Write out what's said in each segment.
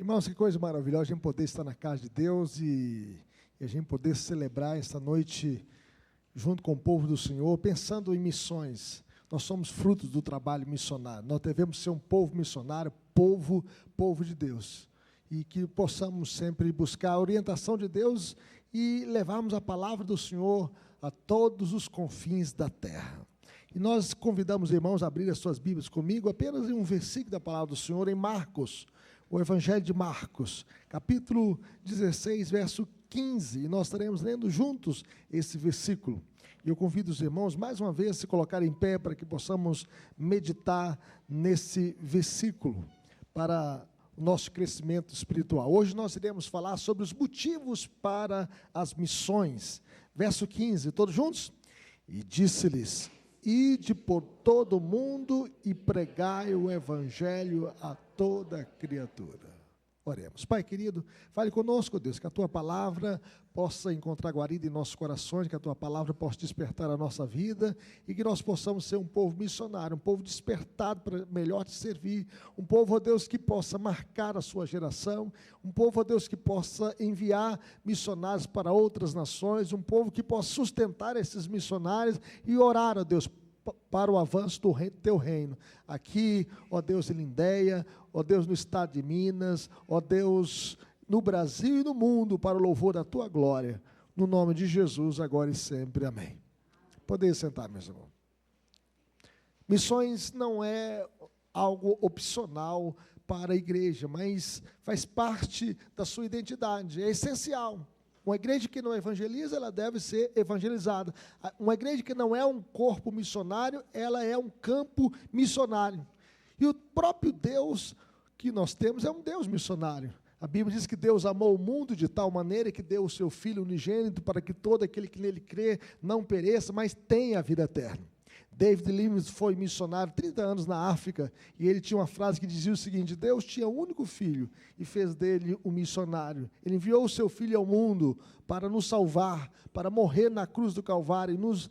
Irmãos, que coisa maravilhosa a gente poder estar na casa de Deus e a gente poder celebrar esta noite junto com o povo do Senhor, pensando em missões. Nós somos frutos do trabalho missionário, nós devemos ser um povo missionário, povo de Deus, e que possamos sempre buscar a orientação de Deus e levarmos a palavra do Senhor a todos os confins da terra. E nós convidamos os irmãos a abrir as suas Bíblias comigo, apenas em um versículo da palavra do Senhor, em Marcos, o Evangelho de Marcos, capítulo 16, verso 15, e nós estaremos lendo juntos esse versículo. E eu convido os irmãos, mais uma vez, a se colocarem em pé, para que possamos meditar nesse versículo, para o nosso crescimento espiritual. Hoje nós iremos falar sobre os motivos para as missões. Verso 15, todos juntos? E disse-lhes: ide por todo o mundo e pregai o Evangelho a toda criatura. Oremos. Pai querido, fale conosco, Deus, que a Tua palavra possa encontrar guarida em nossos corações, que a Tua palavra possa despertar a nossa vida e que nós possamos ser um povo missionário, um povo despertado para melhor te servir, um povo, ó Deus, que possa marcar a sua geração, um povo, ó Deus, que possa enviar missionários para outras nações, um povo que possa sustentar esses missionários e orar, ó Deus, para o avanço do Teu reino, aqui, ó Deus, em Lindéia, ó Deus, no estado de Minas, ó Deus, no Brasil e no mundo, para o louvor da Tua glória, no nome de Jesus, agora e sempre, amém. Podem sentar, meus irmãos. Missões não é algo opcional para a igreja, mas faz parte da sua identidade, é essencial. Uma igreja que não evangeliza, ela deve ser evangelizada. Uma igreja que não é um corpo missionário, ela é um campo missionário. E o próprio Deus que nós temos é um Deus missionário. A Bíblia diz que Deus amou o mundo de tal maneira que deu o seu Filho unigênito para que todo aquele que nele crê não pereça, mas tenha a vida eterna. David Livingstone foi missionário 30 anos na África, e ele tinha uma frase que dizia o seguinte: Deus tinha um único filho e fez dele um missionário. Ele enviou o seu filho ao mundo para nos salvar, para morrer na cruz do Calvário e nos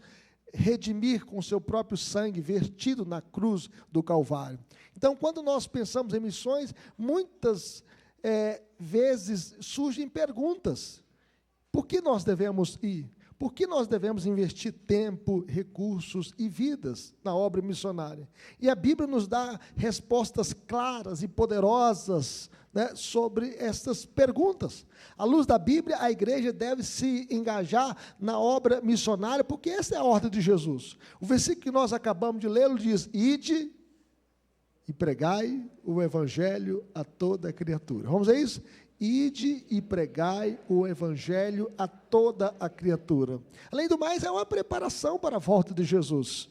redimir com o seu próprio sangue vertido na cruz do Calvário. Então, quando nós pensamos em missões, muitas vezes surgem perguntas: por que nós devemos ir? Por que nós devemos investir tempo, recursos e vidas na obra missionária? E a Bíblia nos dá respostas claras e poderosas, né, sobre essas perguntas. À luz da Bíblia, a igreja deve se engajar na obra missionária, porque essa é a ordem de Jesus. O versículo que nós acabamos de ler diz: ide e pregai o Evangelho a toda criatura. Vamos ver isso? Ide e pregai o Evangelho a toda a criatura. Além do mais, é uma preparação para a volta de Jesus.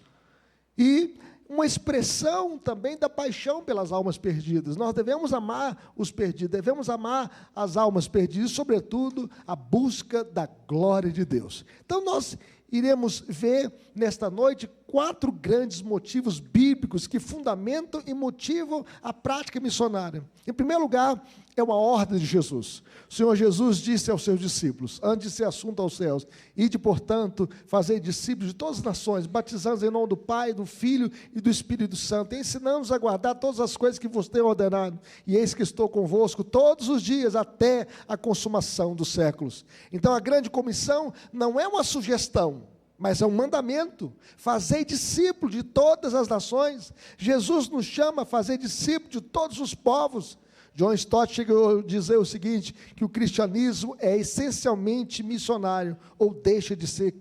E uma expressão também da paixão pelas almas perdidas. Nós devemos amar os perdidos, devemos amar as almas perdidas, sobretudo a busca da glória de Deus. Então nós iremos ver nesta noite 4 grandes motivos bíblicos que fundamentam e motivam a prática missionária. Em primeiro lugar, é uma ordem de Jesus. O Senhor Jesus disse aos seus discípulos, antes de ser assunto aos céus: ide, portanto, fazei discípulos de todas as nações, batizando-os em nome do Pai, do Filho e do Espírito Santo, ensinando-os a guardar todas as coisas que vos tenho ordenado, e eis que estou convosco todos os dias, até a consumação dos séculos. Então, a grande comissão não é uma sugestão, mas é um mandamento: fazei discípulos de todas as nações. Jesus nos chama a fazer discípulos de todos os povos. John Stott chegou a dizer o seguinte, que o cristianismo é essencialmente missionário, ou deixa de ser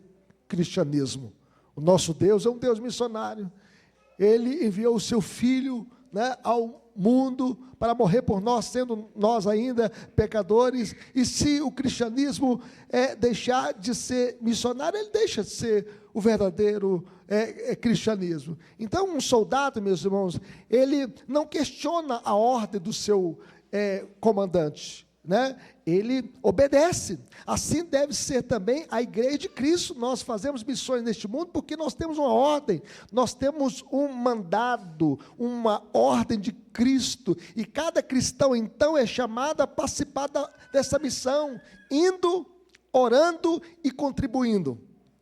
cristianismo. O nosso Deus é um Deus missionário. Ele enviou o seu Filho, né, ao mundo para morrer por nós, sendo nós ainda pecadores. E se o cristianismo deixar de ser missionário, ele deixa de ser o verdadeiro cristianismo. Então, um soldado, meus irmãos, ele não questiona a ordem do seu comandante, né? Ele obedece. Assim deve ser também a igreja de Cristo. Nós fazemos missões neste mundo porque nós temos uma ordem, nós temos um mandado, uma ordem de Cristo, e cada cristão então é chamado a participar dessa missão, indo, orando e contribuindo.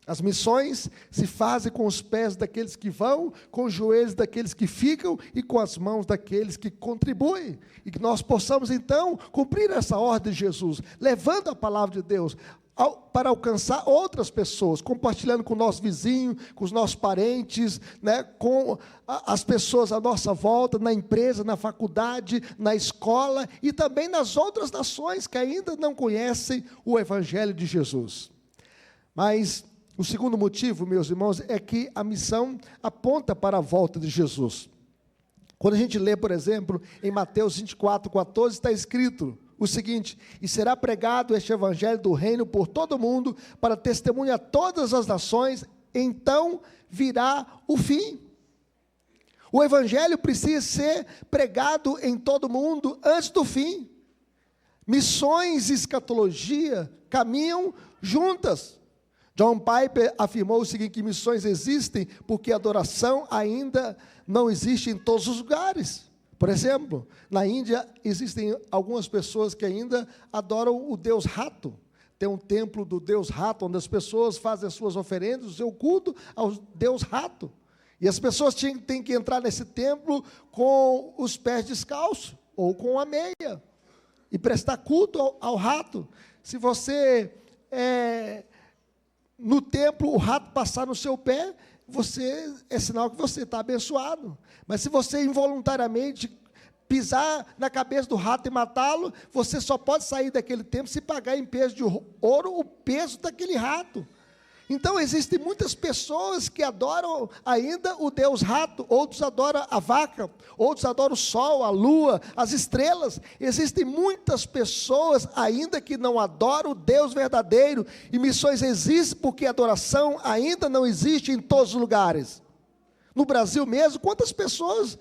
As missões se fazem com os pés daqueles que vão, com os joelhos daqueles que ficam e com as mãos daqueles que contribuem. E que nós possamos, então, cumprir essa ordem de Jesus, levando a palavra de Deus para alcançar outras pessoas, compartilhando com o nosso vizinho, com os nossos parentes, né, com as pessoas à nossa volta, na empresa, na faculdade, na escola e também nas outras nações que ainda não conhecem o Evangelho de Jesus. Mas o segundo motivo, meus irmãos, é que a missão aponta para a volta de Jesus. Quando a gente lê, por exemplo, em Mateus 24:14, está escrito o seguinte: e será pregado este evangelho do reino por todo o mundo, para testemunhar a todas as nações, então virá o fim. O evangelho precisa ser pregado em todo o mundo antes do fim. Missões e escatologia caminham juntas. John Piper afirmou o seguinte, que missões existem porque a adoração ainda não existe em todos os lugares. Por exemplo, na Índia existem algumas pessoas que ainda adoram o Deus rato. Tem um templo do Deus rato, onde as pessoas fazem as suas oferendas, o seu culto ao Deus rato. E as pessoas têm que entrar nesse templo com os pés descalços, ou com a meia, e prestar culto ao rato. Se você no templo, o rato passar no seu pé, é sinal que você está abençoado. Mas se você involuntariamente pisar na cabeça do rato e matá-lo, você só pode sair daquele templo se pagar em peso de ouro o peso daquele rato. Então existem muitas pessoas que adoram ainda o Deus rato, outros adoram a vaca, outros adoram o sol, a lua, as estrelas. Existem muitas pessoas ainda que não adoram o Deus verdadeiro, e missões existem porque a adoração ainda não existe em todos os lugares. No Brasil mesmo, quantas pessoas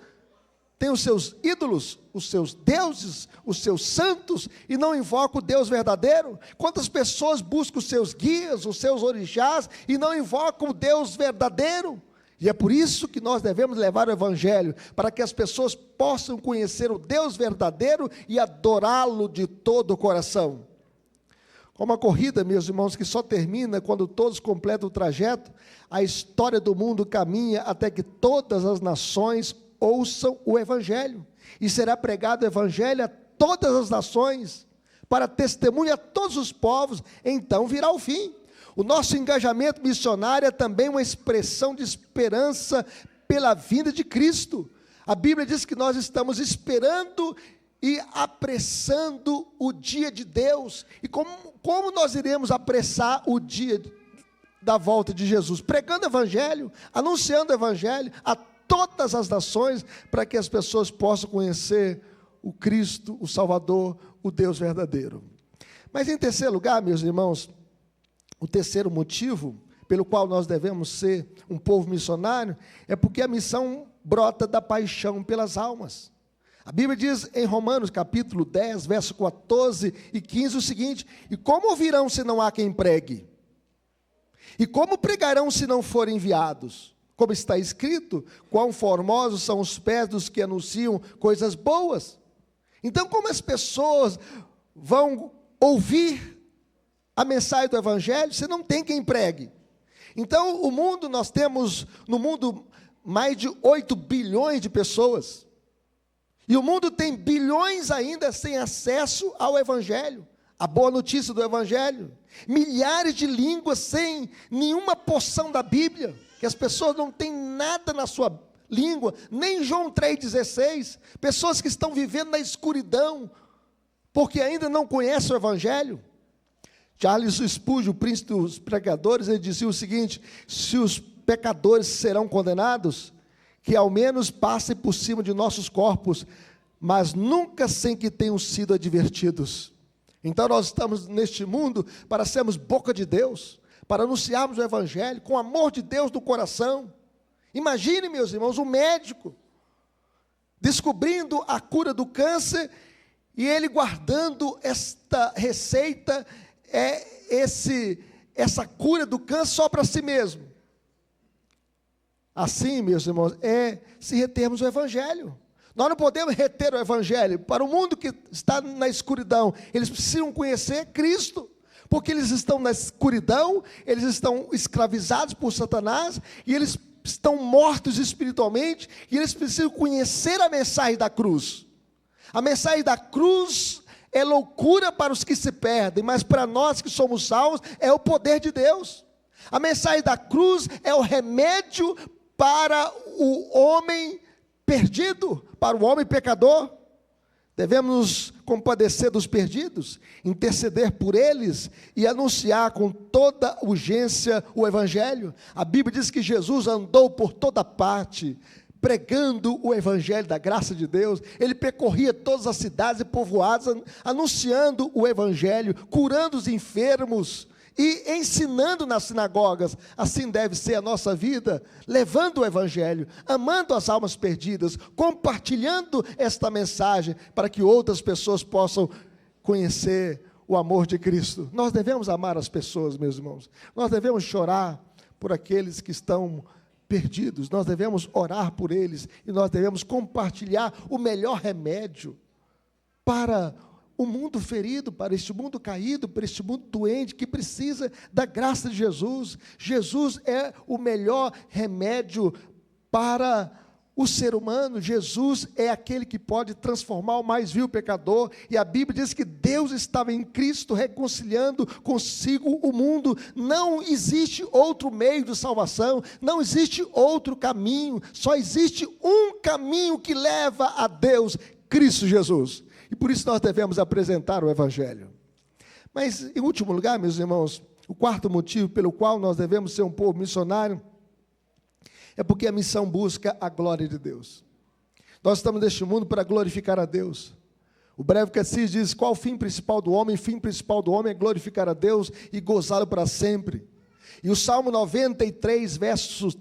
têm os seus ídolos, os seus deuses, os seus santos, e não invocam o Deus verdadeiro? Quantas pessoas buscam os seus guias, os seus orixás, e não invocam o Deus verdadeiro? E é por isso que nós devemos levar o Evangelho, para que as pessoas possam conhecer o Deus verdadeiro e adorá-lo de todo o coração. Como a corrida, meus irmãos, que só termina quando todos completam o trajeto, a história do mundo caminha até que todas as nações ouçam o Evangelho, e será pregado o Evangelho a todas as nações, para testemunho a todos os povos, então virá o fim. O nosso engajamento missionário é também uma expressão de esperança pela vinda de Cristo. A Bíblia diz que nós estamos esperando e apressando o dia de Deus. E como nós iremos apressar o dia da volta de Jesus? Pregando o Evangelho, anunciando o Evangelho a todas as nações, para que as pessoas possam conhecer o Cristo, o Salvador, o Deus verdadeiro. Mas em terceiro lugar, meus irmãos, o terceiro motivo pelo qual nós devemos ser um povo missionário, é porque a missão brota da paixão pelas almas. A Bíblia diz em Romanos capítulo 10, verso 14 e 15 o seguinte: e como ouvirão se não há quem pregue? E como pregarão se não forem enviados? Como está escrito, quão formosos são os pés dos que anunciam coisas boas. Então, como as pessoas vão ouvir a mensagem do Evangelho se não tem quem pregue? Então, nós temos no mundo mais de 8 bilhões de pessoas. E o mundo tem bilhões ainda sem acesso ao Evangelho, a boa notícia do Evangelho. Milhares de línguas sem nenhuma porção da Bíblia, que as pessoas não têm nada na sua língua, nem João 3,16, pessoas que estão vivendo na escuridão, porque ainda não conhecem o Evangelho. Charles Spurgeon, o príncipe dos pregadores, ele dizia o seguinte: se os pecadores serão condenados, que ao menos passem por cima de nossos corpos, mas nunca sem que tenham sido advertidos. Então nós estamos neste mundo para sermos boca de Deus, para anunciarmos o Evangelho, com o amor de Deus no coração. Imagine, meus irmãos, um médico descobrindo a cura do câncer, e ele guardando esta receita, essa cura do câncer só para si mesmo. Assim, meus irmãos, se retermos o Evangelho. Nós não podemos reter o Evangelho. Para o mundo que está na escuridão, eles precisam conhecer Cristo. porque eles estão na escuridão, eles estão escravizados por Satanás, e eles estão mortos espiritualmente, e eles precisam conhecer a mensagem da cruz. A mensagem da cruz é loucura para os que se perdem, mas para nós que somos salvos, é o poder de Deus. A mensagem da cruz é o remédio para o homem perdido, para o homem pecador. Devemos nos compadecer dos perdidos, interceder por eles e anunciar com toda urgência o Evangelho. A Bíblia diz que Jesus andou por toda parte, pregando o Evangelho da graça de Deus. Ele percorria todas as cidades e povoados, anunciando o Evangelho, curando os enfermos e ensinando nas sinagogas. Assim deve ser a nossa vida, levando o Evangelho, amando as almas perdidas, compartilhando esta mensagem, para que outras pessoas possam conhecer o amor de Cristo. Nós devemos amar as pessoas, meus irmãos. Nós devemos chorar por aqueles que estão perdidos. Nós devemos orar por eles, e nós devemos compartilhar o melhor remédio para o mundo ferido, para este mundo caído, para este mundo doente, que precisa da graça de Jesus. Jesus é o melhor remédio para o ser humano. Jesus é aquele que pode transformar o mais vil pecador, e a Bíblia diz que Deus estava em Cristo reconciliando consigo o mundo. Não existe outro meio de salvação, não existe outro caminho, só existe um caminho que leva a Deus, Cristo Jesus. E por isso nós devemos apresentar o Evangelho. Mas, em último lugar, meus irmãos, o quarto motivo pelo qual nós devemos ser um povo missionário, é porque a missão busca a glória de Deus. Nós estamos neste mundo para glorificar a Deus. O breve catecismo diz: qual o fim principal do homem? O fim principal do homem é glorificar a Deus e gozá-lo para sempre. E o Salmo 96, verso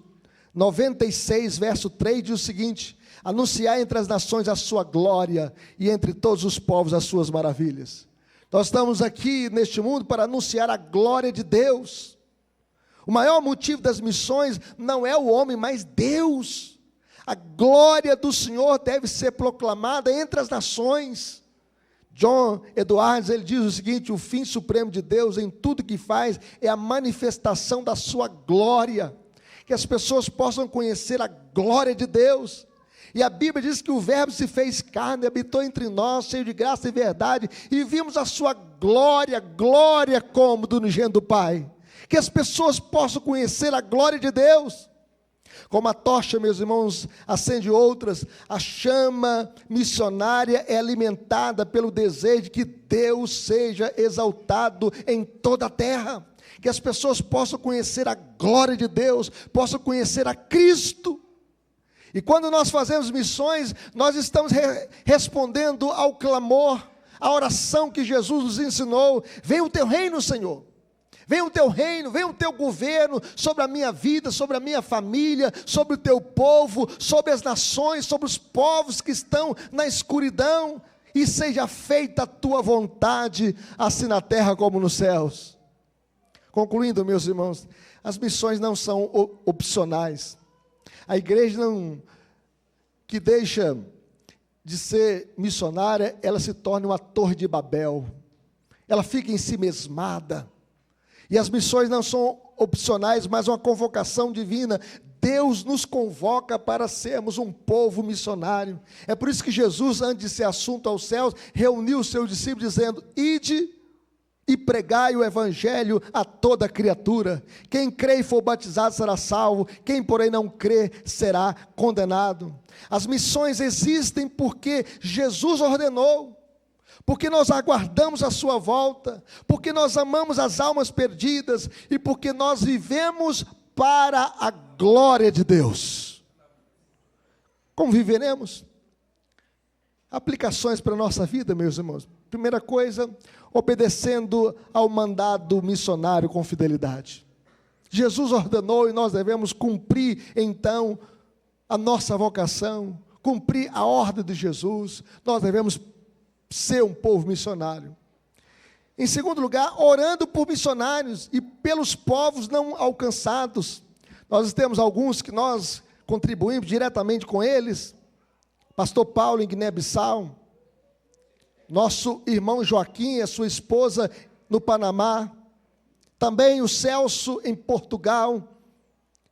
3, diz o seguinte: anunciar entre as nações a sua glória, e entre todos os povos as suas maravilhas. Nós estamos aqui neste mundo para anunciar a glória de Deus. O maior motivo das missões não é o homem, mas Deus. A glória do Senhor deve ser proclamada entre as nações. John Edwards, ele diz o seguinte: o fim supremo de Deus em tudo que faz é a manifestação da sua glória, que as pessoas possam conhecer a glória de Deus. E a Bíblia diz que o Verbo se fez carne, habitou entre nós, cheio de graça e verdade, e vimos a sua glória, glória como do unigênito do Pai. Que as pessoas possam conhecer a glória de Deus. Como a tocha, meus irmãos, acende outras, a chama missionária é alimentada pelo desejo de que Deus seja exaltado em toda a terra. Que as pessoas possam conhecer a glória de Deus, possam conhecer a Cristo. E quando nós fazemos missões, nós estamos respondendo ao clamor, à oração que Jesus nos ensinou: venha o teu reino, Senhor. Venha o teu reino, venha o teu governo sobre a minha vida, sobre a minha família, sobre o teu povo, sobre as nações, sobre os povos que estão na escuridão, e seja feita a tua vontade, assim na terra como nos céus. Concluindo, meus irmãos, as missões não são opcionais. A igreja que deixa de ser missionária, ela se torna uma torre de Babel. Ela fica ensimesmada. E as missões não são opcionais, mas uma convocação divina. Deus nos convoca para sermos um povo missionário. É por isso que Jesus, antes de ser assunto aos céus, reuniu os seus discípulos dizendo: ide e pregai o Evangelho a toda criatura. Quem crê e for batizado será salvo, quem porém não crê será condenado. As missões existem porque Jesus ordenou, porque nós aguardamos a sua volta, porque nós amamos as almas perdidas e porque nós vivemos para a glória de Deus. Como viveremos? Aplicações para a nossa vida, meus irmãos. Primeira coisa, obedecendo ao mandado missionário com fidelidade. Jesus ordenou e nós devemos cumprir, então, a nossa vocação, cumprir a ordem de Jesus. Nós devemos ser um povo missionário. Em segundo lugar, orando por missionários e pelos povos não alcançados. Nós temos alguns que nós contribuímos diretamente com eles. Pastor Paulo em Guiné-Bissau, nosso irmão Joaquim e a sua esposa no Panamá, também o Celso em Portugal,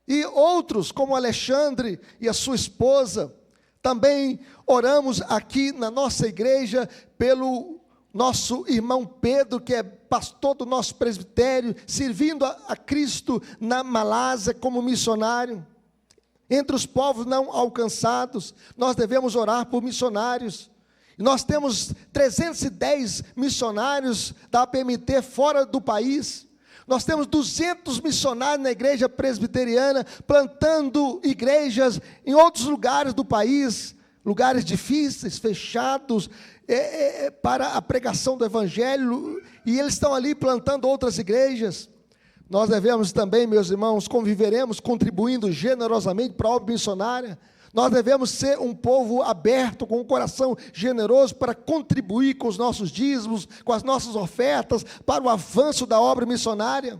e outros como Alexandre e a sua esposa. Também oramos aqui na nossa igreja pelo nosso irmão Pedro, que é pastor do nosso presbitério, servindo a Cristo na Malásia como missionário. Entre os povos não alcançados, nós devemos orar por missionários. Nós temos 310 missionários da APMT fora do país. Nós temos 200 missionários na igreja presbiteriana, plantando igrejas em outros lugares do país, lugares difíceis, fechados, para a pregação do evangelho, e eles estão ali plantando outras igrejas. Nós devemos também, meus irmãos, conviveremos contribuindo generosamente para a obra missionária. Nós devemos ser um povo aberto, com um coração generoso, para contribuir com os nossos dízimos, com as nossas ofertas, para o avanço da obra missionária.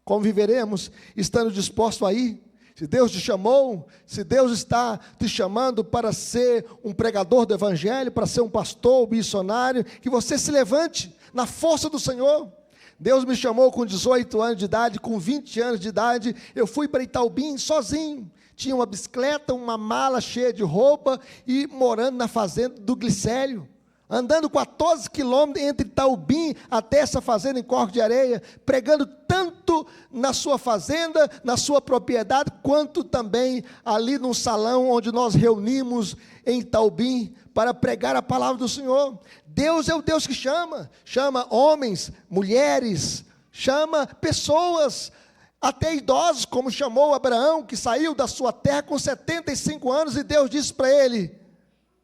Conviveremos estando disposto a ir. Se Deus te chamou, se Deus está te chamando para ser um pregador do evangelho, para ser um pastor, um missionário, que você se levante na força do Senhor. Deus me chamou com 18 anos de idade, com 20 anos de idade, eu fui para Itaubim sozinho. Tinha uma bicicleta, uma mala cheia de roupa e morando na fazenda do Glicélio. Andando 14 quilômetros entre Itaubim até essa fazenda em Corte de Areia, pregando tanto na sua fazenda, na sua propriedade, quanto também ali num salão onde nós reunimos em Itaubim para pregar a palavra do Senhor. Deus é o Deus que chama homens, mulheres, chama pessoas, até idosos, como chamou Abraão, que saiu da sua terra com 75 anos, e Deus disse para ele: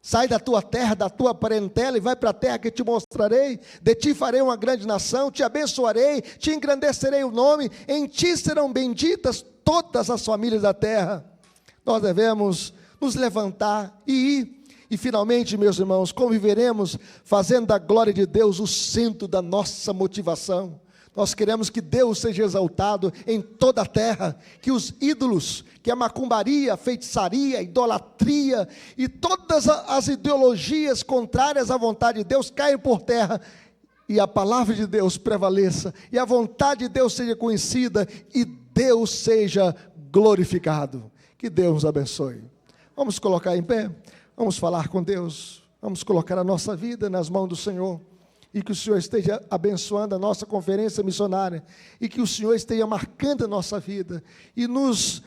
sai da tua terra, da tua parentela, e vai para a terra que te mostrarei. De ti farei uma grande nação, te abençoarei, te engrandecerei o nome, em ti serão benditas todas as famílias da terra. Nós devemos nos levantar e ir. E finalmente, meus irmãos, conviveremos fazendo da glória de Deus o centro da nossa motivação. Nós queremos que Deus seja exaltado em toda a terra, que os ídolos, que a macumbaria, a feitiçaria, a idolatria e todas as ideologias contrárias à vontade de Deus caiam por terra, e a palavra de Deus prevaleça, e a vontade de Deus seja conhecida, e Deus seja glorificado. Que Deus nos abençoe. Vamos colocar em pé, vamos falar com Deus, vamos colocar a nossa vida nas mãos do Senhor. E que o Senhor esteja abençoando a nossa conferência missionária, e que o Senhor esteja marcando a nossa vida, e nos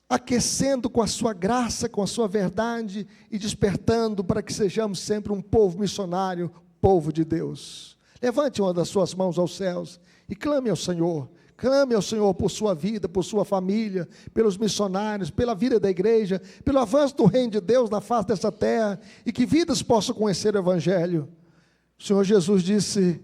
aquecendo com a sua graça, com a sua verdade, e despertando para que sejamos sempre um povo missionário, povo de Deus. Levante uma das suas mãos aos céus, e clame ao Senhor por sua vida, por sua família, pelos missionários, pela vida da igreja, pelo avanço do reino de Deus na face dessa terra, e que vidas possam conhecer o evangelho. O Senhor Jesus disse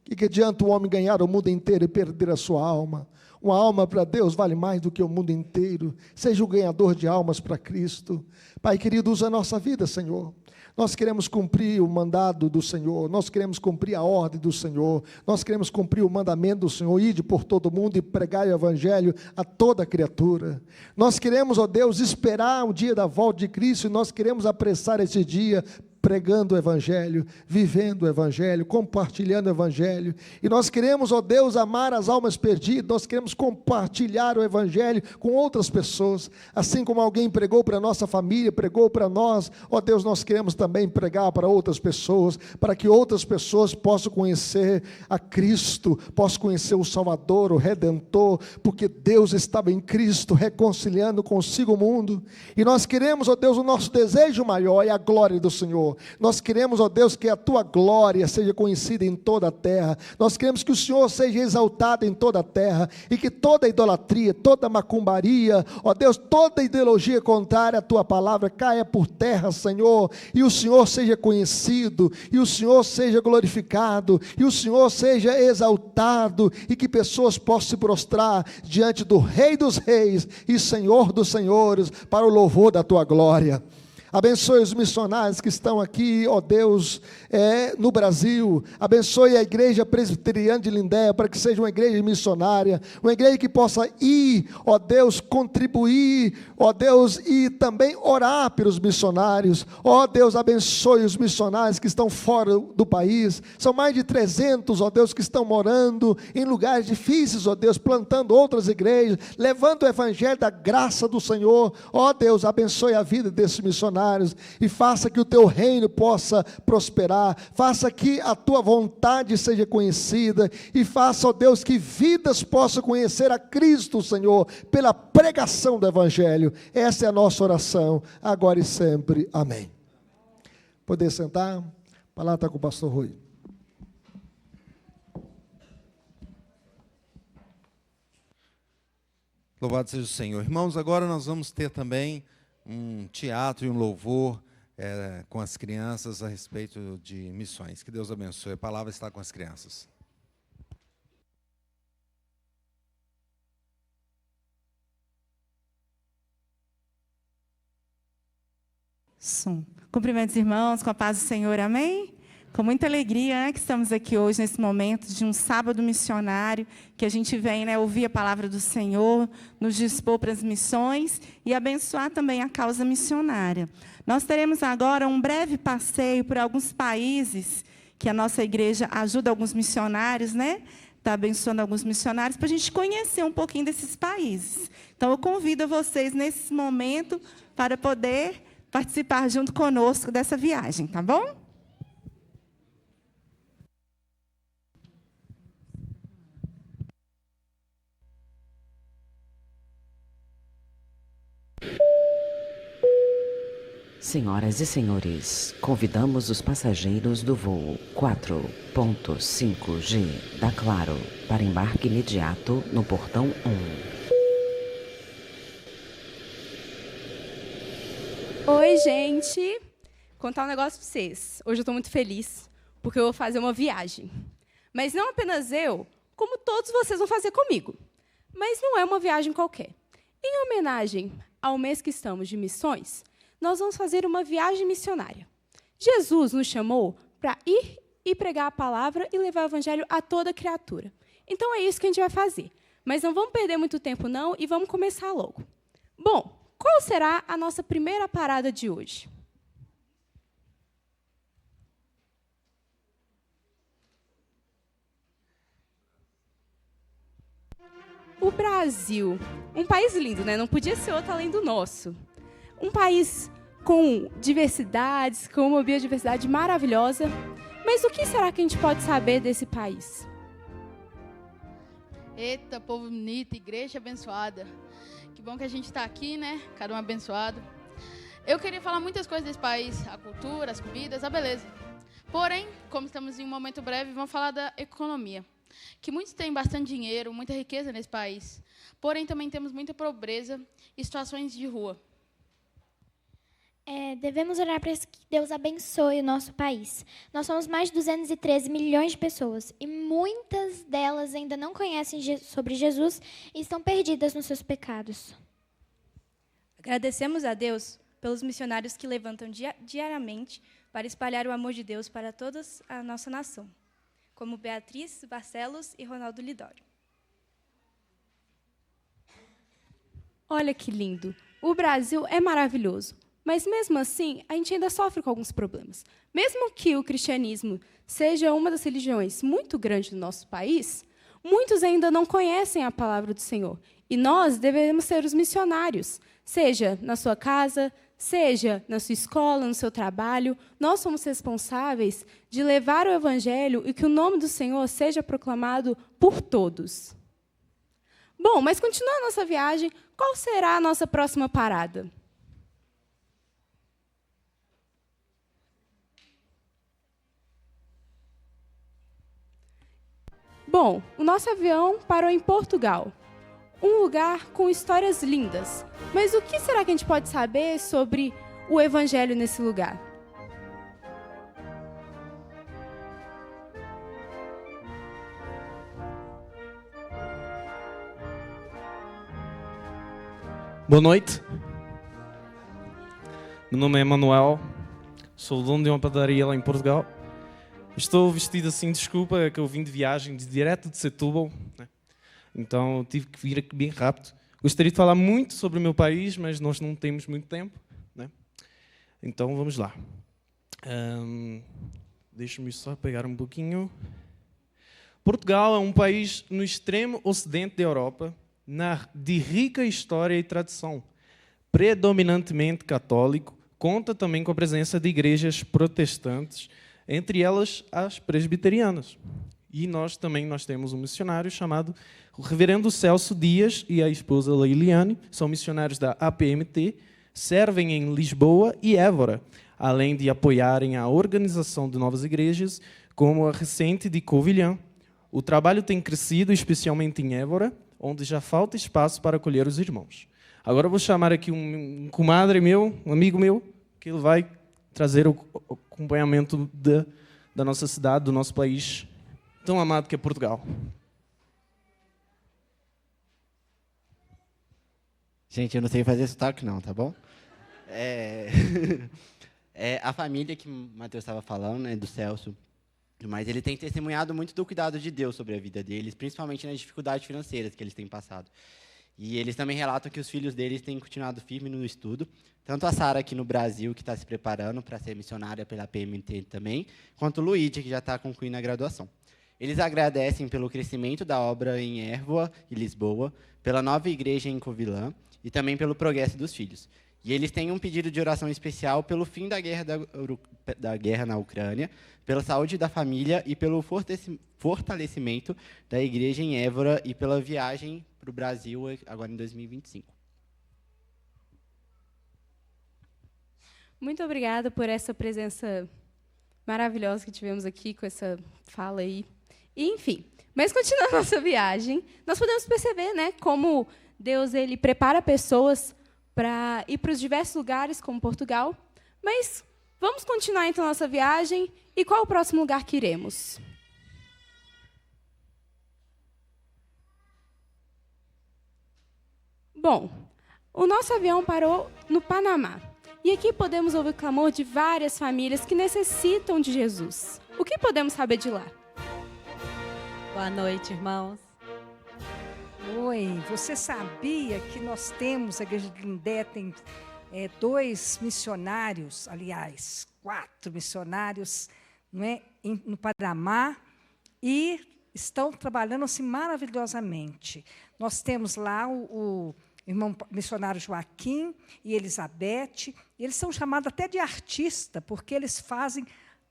que adianta o homem ganhar o mundo inteiro e perder a sua alma. Uma alma para Deus vale mais do que o mundo inteiro. Seja o ganhador de almas para Cristo. Pai querido, usa a nossa vida, Senhor. Nós queremos cumprir o mandado do Senhor, nós queremos cumprir a ordem do Senhor, nós queremos cumprir o mandamento do Senhor: ide por todo mundo e pregai o evangelho a toda criatura. Nós queremos, ó Deus, esperar o dia da volta de Cristo, e nós queremos apressar esse dia, pregando o evangelho, vivendo o evangelho, compartilhando o evangelho. E nós queremos, ó Deus, amar as almas perdidas, nós queremos compartilhar o evangelho com outras pessoas, assim como alguém pregou para a nossa família, pregou para nós, ó Deus, nós queremos também pregar para outras pessoas, para que outras pessoas possam conhecer a Cristo, possam conhecer o Salvador, o Redentor, porque Deus estava em Cristo, reconciliando consigo o mundo. E nós queremos, ó Deus, o nosso desejo maior é a glória do Senhor. Nós queremos, ó Deus, que a tua glória seja conhecida em toda a terra. Nós queremos que o Senhor seja exaltado em toda a terra, e que toda idolatria, toda macumbaria, ó Deus, toda ideologia contrária à tua palavra caia por terra, Senhor, e o Senhor seja conhecido, e o Senhor seja glorificado, e o Senhor seja exaltado, e que pessoas possam se prostrar diante do Rei dos Reis e Senhor dos Senhores, para o louvor da tua glória. Abençoe os missionários que estão aqui, ó Deus, no Brasil. Abençoe a igreja presbiteriana de Lindéia, para que seja uma igreja missionária, uma igreja que possa ir, ó Deus, contribuir, ó Deus, e também orar pelos missionários. Ó Deus, abençoe os missionários que estão fora do país. São mais de 300, ó Deus, que estão morando em lugares difíceis, ó Deus, plantando outras igrejas, levando o evangelho da graça do Senhor. Ó Deus, abençoe a vida desses missionários e faça que o teu reino possa prosperar, faça que a tua vontade seja conhecida e faça, ó Deus, que vidas possam conhecer a Cristo, Senhor, pela pregação do evangelho. Essa é a nossa oração, agora e sempre. Amém. Poder sentar? A palavra está com o pastor Rui. Louvado seja o Senhor. Irmãos, agora nós vamos ter também um teatro e um louvor com as crianças a respeito de missões. Que Deus abençoe. A palavra está com as crianças. Som. Cumprimentos, irmãos, com a paz do Senhor, amém? Com muita alegria, que estamos aqui hoje, nesse momento de um sábado missionário, que a gente vem, ouvir a palavra do Senhor, nos dispor para as missões e abençoar também a causa missionária. Nós teremos agora um breve passeio por alguns países, que a nossa igreja ajuda alguns missionários, está abençoando alguns missionários, para a gente conhecer um pouquinho desses países. Então, eu convido vocês, nesse momento, para poder participar junto conosco dessa viagem, tá bom? Senhoras e senhores, convidamos os passageiros do voo 4.5G da Claro para embarque imediato no portão 1. Oi, gente! Contar um negócio para vocês. Hoje eu estou muito feliz, porque eu vou fazer uma viagem. Mas não apenas eu, como todos vocês vão fazer comigo. Mas não é uma viagem qualquer. Em homenagem ao mês que estamos de missões, nós vamos fazer uma viagem missionária. Jesus nos chamou para ir e pregar a palavra e levar o evangelho a toda criatura. Então, é isso que a gente vai fazer. Mas não vamos perder muito tempo, não, e vamos começar logo. Bom, qual será a nossa primeira parada de hoje? O Brasil. Um país lindo, né? Não podia ser outro além do nosso. Um país com diversidades, com uma biodiversidade maravilhosa. Mas o que será que a gente pode saber desse país? Eita, povo bonito, igreja abençoada. Que bom que a gente está aqui, né? Cada um abençoado. Eu queria falar muitas coisas desse país, a cultura, as comidas, a beleza. Porém, como estamos em um momento breve, vamos falar da economia. Que muitos têm bastante dinheiro, muita riqueza nesse país. Porém, também temos muita pobreza e situações de rua. Devemos orar para que Deus abençoe o nosso país. Nós somos mais de 213 milhões de pessoas e muitas delas ainda não conhecem sobre Jesus e estão perdidas nos seus pecados. Agradecemos a Deus pelos missionários que levantam diariamente para espalhar o amor de Deus para toda a nossa nação, como Beatriz Barcelos e Ronaldo Lidório. Olha que lindo! O Brasil é maravilhoso. Mas, mesmo assim, a gente ainda sofre com alguns problemas. Mesmo que o cristianismo seja uma das religiões muito grande do nosso país, muitos ainda não conhecem a palavra do Senhor. E nós devemos ser os missionários, seja na sua casa, seja na sua escola, no seu trabalho. Nós somos responsáveis de levar o evangelho e que o nome do Senhor seja proclamado por todos. Bom, mas continuando a nossa viagem, qual será a nossa próxima parada? Bom, o nosso avião parou em Portugal, um lugar com histórias lindas. Mas o que será que a gente pode saber sobre o evangelho nesse lugar? Boa noite. Meu nome é Manuel, sou dono de uma padaria lá em Portugal. Estou vestido assim, desculpa, é que eu vim de viagem direto de Setúbal, né? Então tive que vir aqui bem rápido. Gostaria de falar muito sobre o meu país, mas nós não temos muito tempo, né? Então vamos lá. Deixa-me só pegar um pouquinho. Portugal é um país no extremo ocidente da Europa, de rica história e tradição, predominantemente católico, conta também com a presença de igrejas protestantes, entre elas as presbiterianas. E nós temos um missionário chamado o reverendo Celso Dias e a esposa Leiliane, são missionários da APMT, servem em Lisboa e Évora, além de apoiarem a organização de novas igrejas, como a recente de Covilhã. O trabalho tem crescido, especialmente em Évora, onde já falta espaço para acolher os irmãos. Agora eu vou chamar aqui um comadre meu, um amigo meu, que ele vai trazer o acompanhamento da nossa cidade, do nosso país, tão amado que é Portugal. Gente, eu não sei fazer sotaque não, tá bom? A família que o Matheus estava falando, né, do Celso, mas ele tem testemunhado muito do cuidado de Deus sobre a vida deles, principalmente nas dificuldades financeiras que eles têm passado. E eles também relatam que os filhos deles têm continuado firme no estudo, tanto a Sara aqui no Brasil, que está se preparando para ser missionária pela PMT também, quanto o Luigi, que já está concluindo a graduação. Eles agradecem pelo crescimento da obra em Érvoa e Lisboa, pela nova igreja em Covilhã e também pelo progresso dos filhos. E eles têm um pedido de oração especial pelo fim da guerra na Ucrânia, pela saúde da família e pelo fortalecimento da igreja em Évora e pela viagem para o Brasil agora em 2025. Muito obrigada por essa presença maravilhosa que tivemos aqui, com essa fala aí. E, enfim, mas continuando a nossa viagem, nós podemos perceber, né, como Deus ele prepara pessoas para ir para os diversos lugares, como Portugal. Mas vamos continuar, então, a nossa viagem. E qual é o próximo lugar que iremos? Bom, o nosso avião parou no Panamá. E aqui podemos ouvir o clamor de várias famílias que necessitam de Jesus. O que podemos saber de lá? Boa noite, irmãos. Oi, você sabia que nós temos, a Igreja de Lindé tem 2 missionários, aliás, 4 missionários, não é, no Panamá, e estão trabalhando assim maravilhosamente. Nós temos lá o irmão missionário Joaquim e Elizabeth, eles são chamados até de artista, porque eles fazem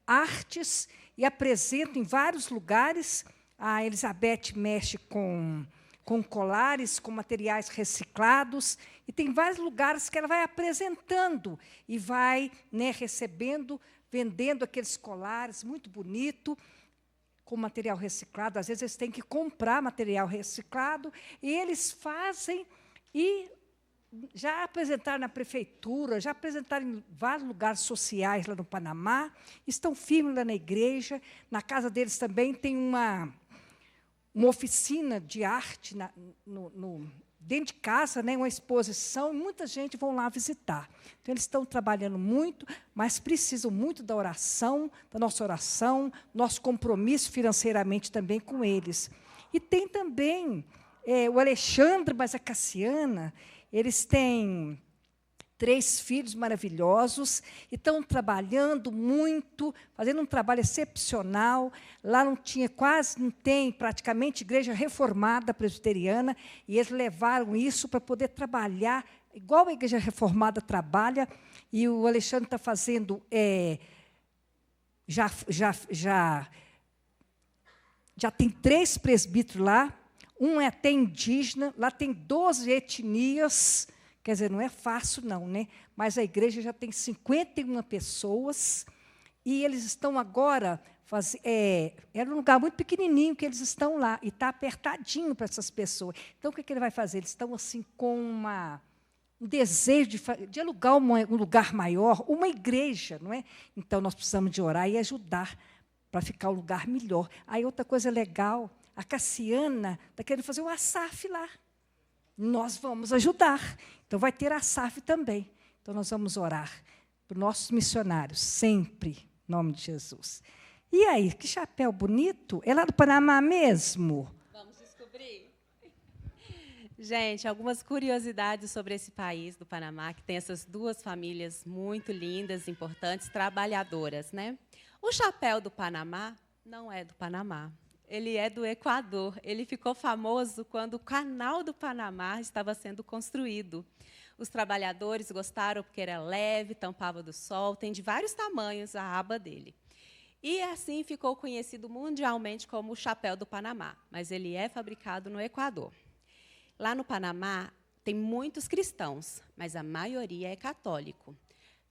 artes e apresentam em vários lugares. A Elizabeth mexe com colares, com materiais reciclados, e tem vários lugares que ela vai apresentando e vai, né, recebendo, vendendo aqueles colares, muito bonito, com material reciclado. Às vezes eles têm que comprar material reciclado, e eles fazem e já apresentaram na prefeitura, já apresentaram em vários lugares sociais lá no Panamá, estão firmes lá na igreja. Na casa deles também tem uma oficina de arte dentro de casa, né, uma exposição, e muita gente vão lá visitar. Então, eles estão trabalhando muito, mas precisam muito da oração, da nossa oração, nosso compromisso financeiramente também com eles. E tem também o Alexandre, mas a Cassiana, eles têm 3 filhos maravilhosos, e estão trabalhando muito, fazendo um trabalho excepcional. Lá quase não tem praticamente igreja reformada presbiteriana, e eles levaram isso para poder trabalhar, igual a igreja reformada trabalha, e o Alexandre está fazendo, já tem 3 presbíteros lá, um é até indígena, lá tem 12 etnias. Quer dizer, não é fácil, não, né? Mas a igreja já tem 51 pessoas, e eles estão agora... era um lugar muito pequenininho que eles estão lá, e está apertadinho para essas pessoas. Então, o que ele vai fazer? Eles estão assim, com um desejo de alugar um lugar maior, uma igreja, não é? Então, nós precisamos de orar e ajudar para ficar um lugar melhor. Aí, outra coisa legal, a Cassiana está querendo fazer o ASAF lá. Nós vamos ajudar. Então, vai ter a SAF também. Então, nós vamos orar para os nossos missionários, sempre, em nome de Jesus. E aí, que chapéu bonito! É lá do Panamá mesmo? Vamos descobrir. Gente, algumas curiosidades sobre esse país do Panamá, que tem essas duas famílias muito lindas, importantes, trabalhadoras, né? O chapéu do Panamá não é do Panamá. Ele é do Equador. Ele ficou famoso quando o Canal do Panamá estava sendo construído. Os trabalhadores gostaram porque era leve, tampava do sol, tem de vários tamanhos a aba dele. E assim ficou conhecido mundialmente como o chapéu do Panamá, mas ele é fabricado no Equador. Lá no Panamá tem muitos cristãos, mas a maioria é católico.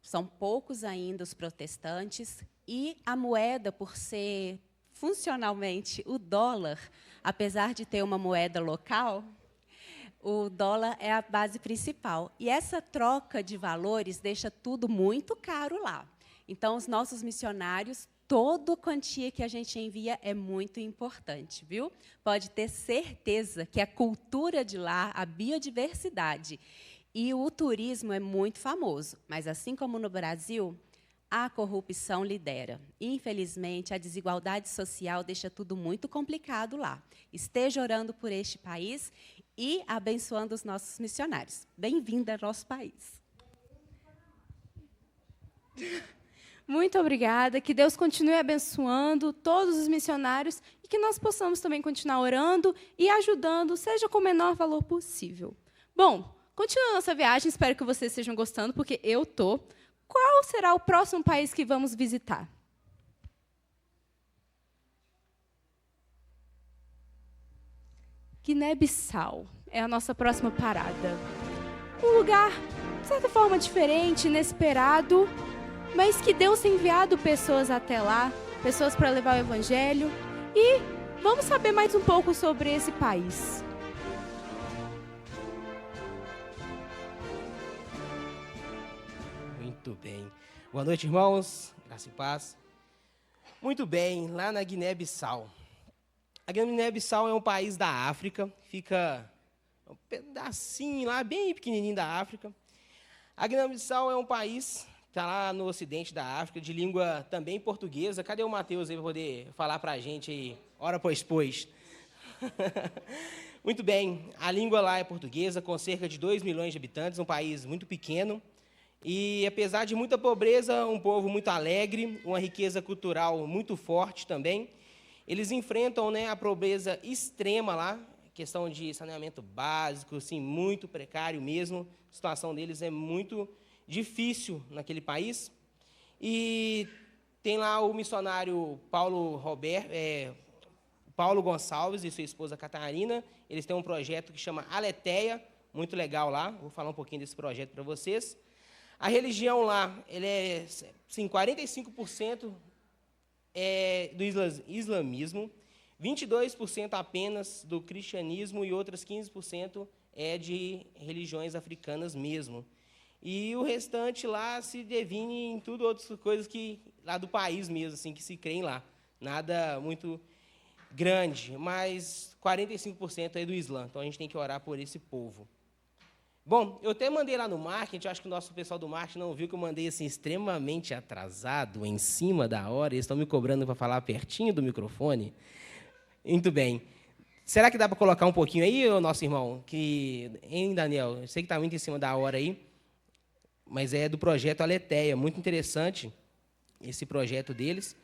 São poucos ainda os protestantes, e a moeda, por ser funcionalmente o dólar, apesar de ter uma moeda local, o dólar é a base principal. E essa troca de valores deixa tudo muito caro lá. Então, os nossos missionários, toda a quantia que a gente envia é muito importante, viu? Pode ter certeza que a cultura de lá, a biodiversidade e o turismo é muito famoso. Mas, assim como no Brasil, a corrupção lidera. Infelizmente, a desigualdade social deixa tudo muito complicado lá. Esteja orando por este país e abençoando os nossos missionários. Bem-vinda ao nosso país. Muito obrigada. Que Deus continue abençoando todos os missionários e que nós possamos também continuar orando e ajudando, seja com o menor valor possível. Bom, continuando nossa viagem, espero que vocês estejam gostando, porque eu estou. Qual será o próximo país que vamos visitar? Guiné-Bissau é a nossa próxima parada. Um lugar, de certa forma, diferente, inesperado, mas que Deus tem enviado pessoas até lá, pessoas para levar o Evangelho. E vamos saber mais um pouco sobre esse país. Muito bem. Boa noite, irmãos. Graça e paz. Muito bem, lá na Guiné-Bissau. A Guiné-Bissau é um país da África, fica um pedacinho lá, bem pequenininho da África. A Guiné-Bissau é um país que está lá no ocidente da África, de língua também portuguesa. Cadê o Mateus aí para poder falar para a gente aí, hora pois? Muito bem, a língua lá é portuguesa, com cerca de 2 milhões de habitantes, um país muito pequeno. E, apesar de muita pobreza, um povo muito alegre, uma riqueza cultural muito forte também. Eles enfrentam, né, a pobreza extrema lá, questão de saneamento básico, assim, muito precário mesmo. A situação deles é muito difícil naquele país. E tem lá o missionário Paulo Gonçalves e sua esposa Catarina. Eles têm um projeto que chama Aletheia, muito legal lá. Vou falar um pouquinho desse projeto para vocês. A religião lá, ele é, sim, 45% é do islamismo, 22% apenas do cristianismo e outras 15% é de religiões africanas mesmo. E o restante lá se define em tudo outras coisas que lá do país mesmo, assim, que se creem lá. Nada muito grande, mas 45% é do Islã. Então a gente tem que orar por esse povo. Bom, eu até mandei lá no marketing, acho que o nosso pessoal do marketing não viu que eu mandei assim extremamente atrasado, em cima da hora, eles estão me cobrando para falar pertinho do microfone. Muito bem. Será que dá para colocar um pouquinho aí, nosso irmão? Hein, Daniel? Eu sei que está muito em cima da hora aí, mas é do projeto Aletheia, muito interessante esse projeto deles,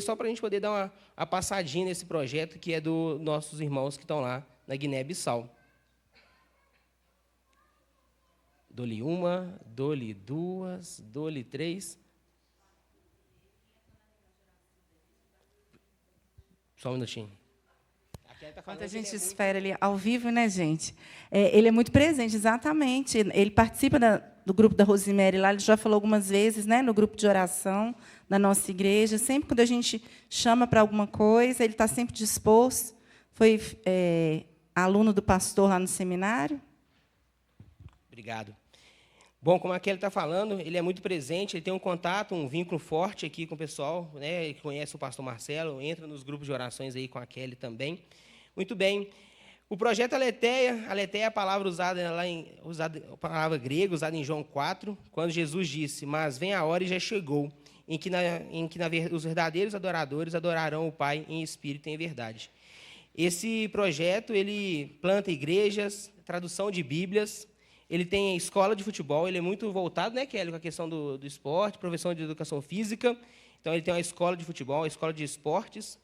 só para a gente poder dar uma passadinha nesse projeto que é dos nossos irmãos que estão lá na Guiné-Bissau. Dou-lhe uma, dou-lhe duas, dou-lhe três. Só um minutinho. Enquanto a gente espera ele ao vivo, né, gente? Ele é muito presente, exatamente. Ele participa do grupo da Rosemary lá, ele já falou algumas vezes, né, no grupo de oração da nossa igreja. Sempre quando a gente chama para alguma coisa, ele está sempre disposto. Foi aluno do pastor lá no seminário. Obrigado. Bom, como a Kelly está falando, ele é muito presente, ele tem um contato, um vínculo forte aqui com o pessoal, né, ele conhece o pastor Marcelo, entra nos grupos de orações aí com a Kelly também. Muito bem. O projeto Aletheia é a palavra usada lá a palavra grega usada em João 4, quando Jesus disse: "Mas vem a hora e já chegou, em que os verdadeiros adoradores adorarão o Pai em espírito e em verdade." Esse projeto ele planta igrejas, tradução de Bíblias, ele tem escola de futebol, ele é muito voltado, né, Kelly, com a questão do esporte, professor de educação física. Então, ele tem uma escola de futebol, uma escola de esportes,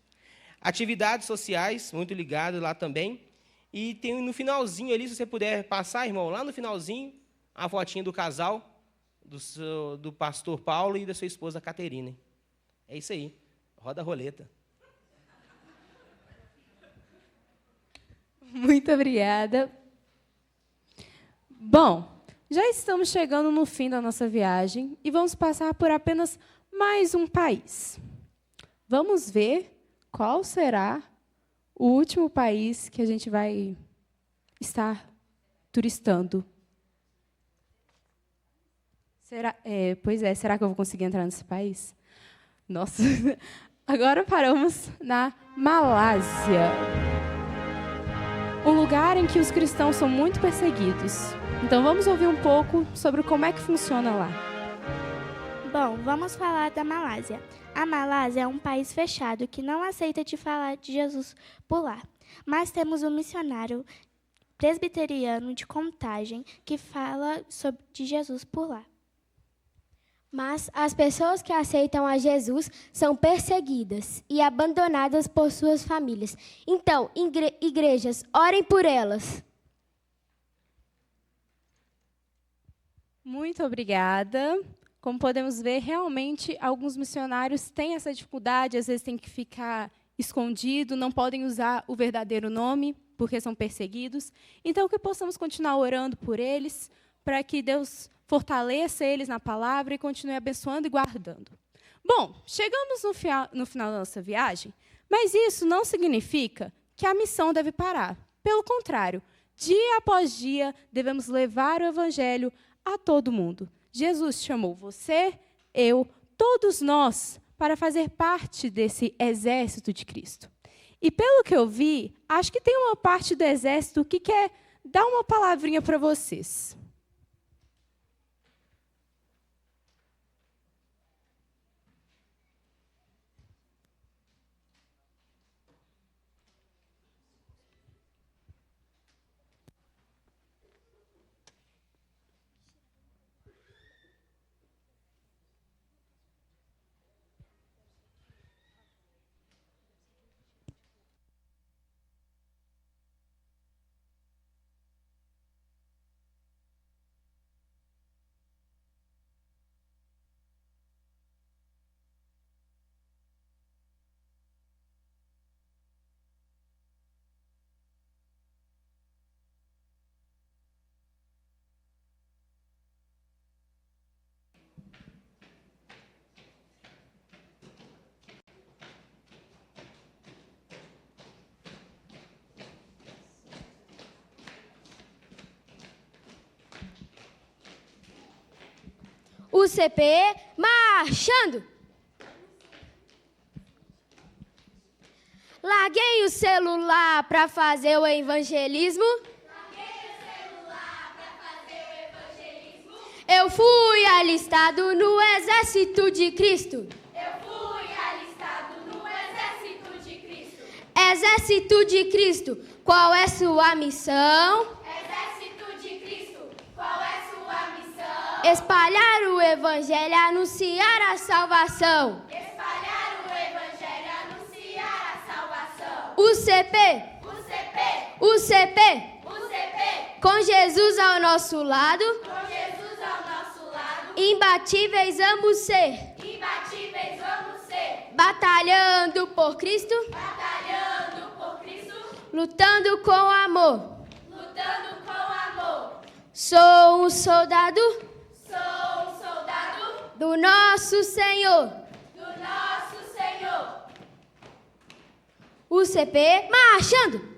atividades sociais, muito ligado lá também. E tem no finalzinho ali, se você puder passar, irmão, lá no finalzinho, a fotinha do casal, do pastor Paulo e da sua esposa Caterina. É isso aí. Roda a roleta. Muito obrigada. Bom, já estamos chegando no fim da nossa viagem e vamos passar por apenas mais um país. Vamos ver qual será o último país que a gente vai estar turistando. Será que eu vou conseguir entrar nesse país? Nossa, agora paramos na Malásia. Um lugar em que os cristãos são muito perseguidos. Então, vamos ouvir um pouco sobre como é que funciona lá. Bom, vamos falar da Malásia. A Malásia é um país fechado que não aceita te falar de Jesus por lá. Mas temos um missionário presbiteriano de Contagem que fala de Jesus por lá. Mas as pessoas que aceitam a Jesus são perseguidas e abandonadas por suas famílias. Então, igrejas, orem por elas. Muito obrigada. Como podemos ver, realmente, alguns missionários têm essa dificuldade, às vezes tem que ficar escondido, não podem usar o verdadeiro nome, porque são perseguidos. Então, que possamos continuar orando por eles, para que Deus fortaleça eles na palavra e continue abençoando e guardando. Bom, chegamos no final da nossa viagem, mas isso não significa que a missão deve parar. Pelo contrário, dia após dia, devemos levar o evangelho a todo mundo. Jesus chamou você, eu, todos nós, para fazer parte desse exército de Cristo. E pelo que eu vi, acho que tem uma parte do exército que quer dar uma palavrinha para vocês. O CP marchando. Larguei o celular para fazer o evangelismo. Eu fui alistado no exército de Cristo. Exército de Cristo, qual é sua missão? Espalhar o evangelho, anunciar a salvação. O CP. Com Jesus ao nosso lado. Imbatíveis vamos ser. Batalhando por Cristo. Lutando com amor. Sou um soldado. Do nosso Senhor. O CP marchando.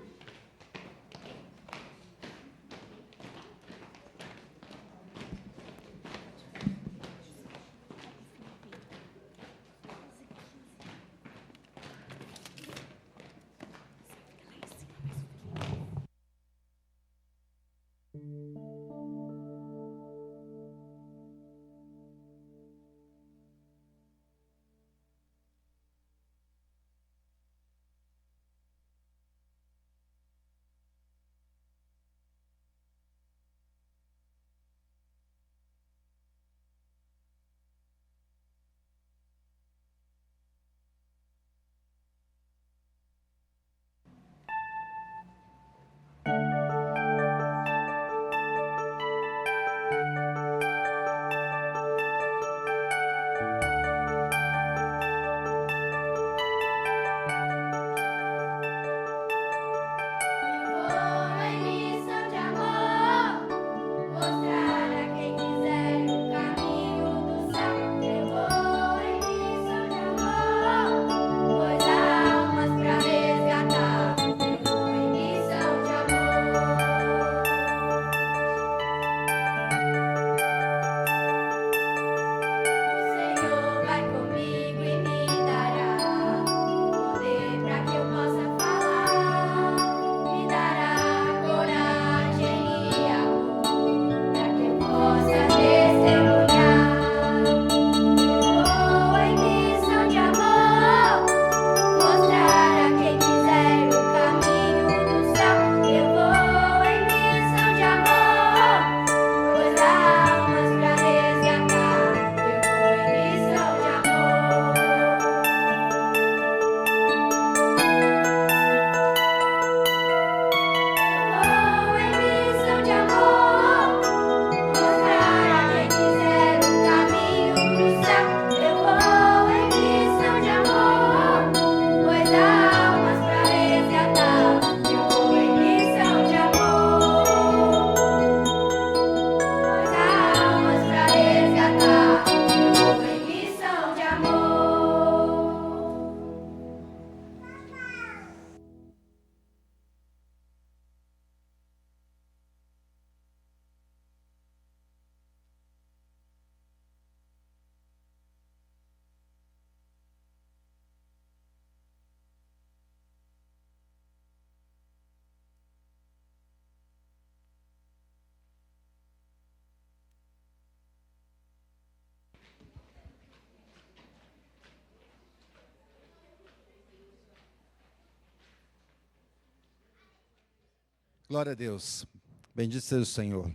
Glória a Deus. Bendito seja o Senhor.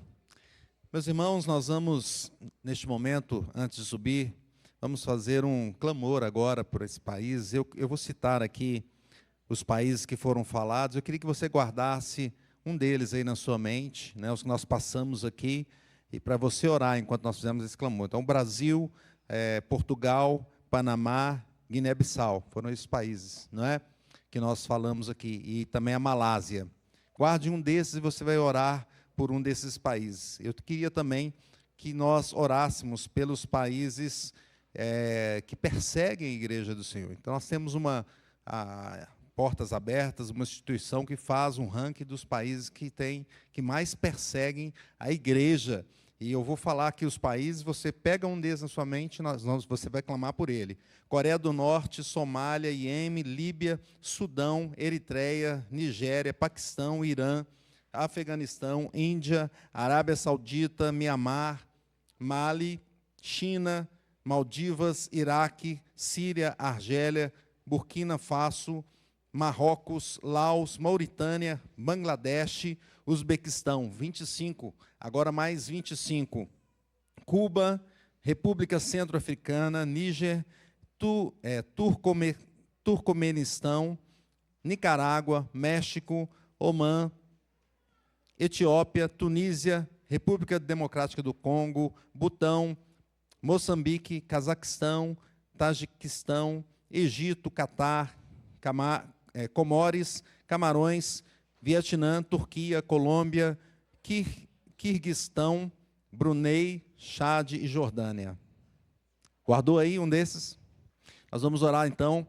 Meus irmãos, nós vamos, neste momento, antes de subir, vamos fazer um clamor agora por esse país. Eu vou citar aqui os países que foram falados. Eu queria que você guardasse um deles aí na sua mente, né, os que nós passamos aqui, e para você orar enquanto nós fizemos esse clamor. Então, Brasil, Portugal, Panamá, Guiné-Bissau, foram esses países, não é, que nós falamos aqui, e também a Malásia. Guarde um desses e você vai orar por um desses países. Eu queria também que nós orássemos pelos países que perseguem a Igreja do Senhor. Então, nós temos Portas Abertas, uma instituição que faz um ranking dos países que mais perseguem a Igreja. E eu vou falar aqui os países, você pega um desses na sua mente, você vai clamar por ele. Coreia do Norte, Somália, Iêmen, Líbia, Sudão, Eritreia, Nigéria, Paquistão, Irã, Afeganistão, Índia, Arábia Saudita, Mianmar, Mali, China, Maldivas, Iraque, Síria, Argélia, Burkina Faso, Marrocos, Laos, Mauritânia, Bangladesh, Uzbequistão, 25, agora mais 25. Cuba, República Centro-Africana, Níger, Turcomenistão, Nicarágua, México, Omã, Etiópia, Tunísia, República Democrática do Congo, Butão, Moçambique, Cazaquistão, Tajiquistão, Egito, Catar, Comores, Camarões, Vietnã, Turquia, Colômbia, Quirguistão, Brunei, Chad e Jordânia. Guardou aí um desses? Nós vamos orar então,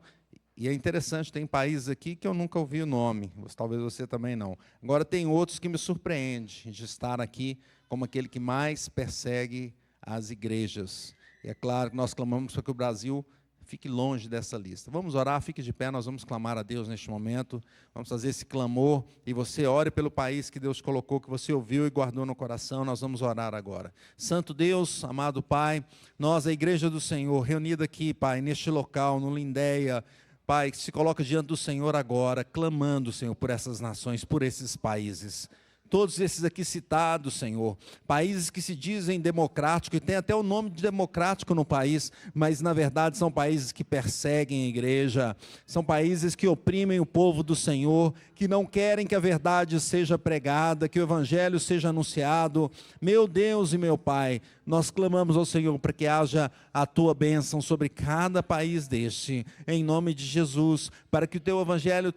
e é interessante, tem países aqui que eu nunca ouvi o nome, talvez você também não. Agora tem outros que me surpreendem de estar aqui como aquele que mais persegue as igrejas. E é claro que nós clamamos para que o Brasil fique longe dessa lista. Vamos orar, fique de pé, nós vamos clamar a Deus neste momento, vamos fazer esse clamor, e você ore pelo país que Deus colocou, que você ouviu e guardou no coração. Nós vamos orar agora. Santo Deus, amado Pai, nós, a Igreja do Senhor, reunida aqui, Pai, neste local, no Lindéia, Pai, que se coloca diante do Senhor agora, clamando, Senhor, por essas nações, por esses países. Todos esses aqui citados, Senhor, países que se dizem democráticos, e tem até o nome de democrático no país, mas na verdade são países que perseguem a igreja, são países que oprimem o povo do Senhor, que não querem que a verdade seja pregada, que o evangelho seja anunciado. Meu Deus e meu Pai, nós clamamos ao Senhor para que haja a tua bênção sobre cada país deste, em nome de Jesus, para que o teu evangelho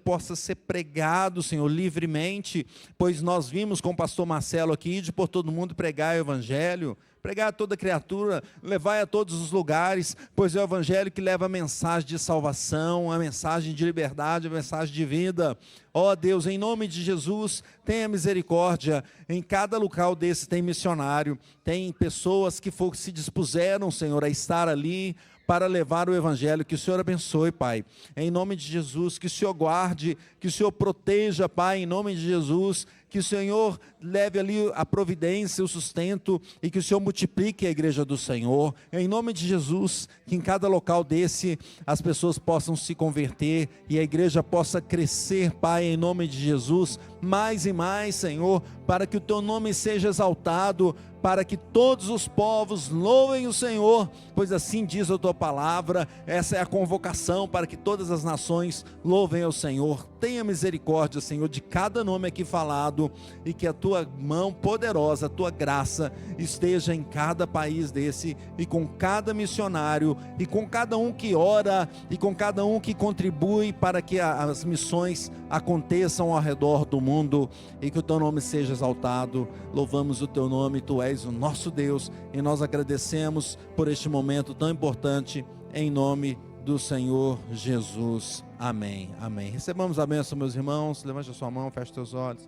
possa ser pregado, Senhor, livremente, pois nós vimos com o pastor Marcelo aqui, de por todo mundo pregar o evangelho, pregar a toda criatura, levar a todos os lugares, pois é o evangelho que leva a mensagem de salvação, a mensagem de liberdade, a mensagem de vida. Ó Deus, em nome de Jesus, tenha misericórdia. Em cada local desse tem missionário, tem pessoas que se dispuseram, Senhor, a estar ali para levar o evangelho. Que o Senhor abençoe, Pai, em nome de Jesus, que o Senhor guarde, que o Senhor proteja, Pai, em nome de Jesus, que o Senhor leve ali a providência, o sustento, e que o Senhor multiplique a igreja do Senhor, em nome de Jesus, que em cada local desse as pessoas possam se converter e a igreja possa crescer, Pai, em nome de Jesus, mais e mais, Senhor, para que o teu nome seja exaltado, para que todos os povos louvem o Senhor, pois assim diz a tua palavra. Essa é a convocação para que todas as nações louvem ao Senhor. Tenha misericórdia, Senhor, de cada nome aqui falado, e que a tua mão poderosa, a tua graça esteja em cada país desse, e com cada missionário, e com cada um que ora, e com cada um que contribui para que as missões aconteçam ao redor do mundo, e que o teu nome seja exaltado. Louvamos o teu nome, tu és o nosso Deus, e nós agradecemos por este momento tão importante, em nome do Senhor Jesus. Amém, amém. Recebamos a bênção, meus irmãos. Levante a sua mão, feche teus olhos.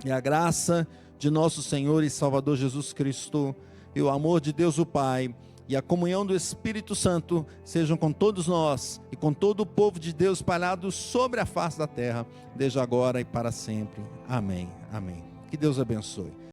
E a graça de nosso Senhor e Salvador Jesus Cristo, e o amor de Deus o Pai, e a comunhão do Espírito Santo sejam com todos nós e com todo o povo de Deus espalhado sobre a face da terra, desde agora e para sempre. Amém, amém. Que Deus abençoe.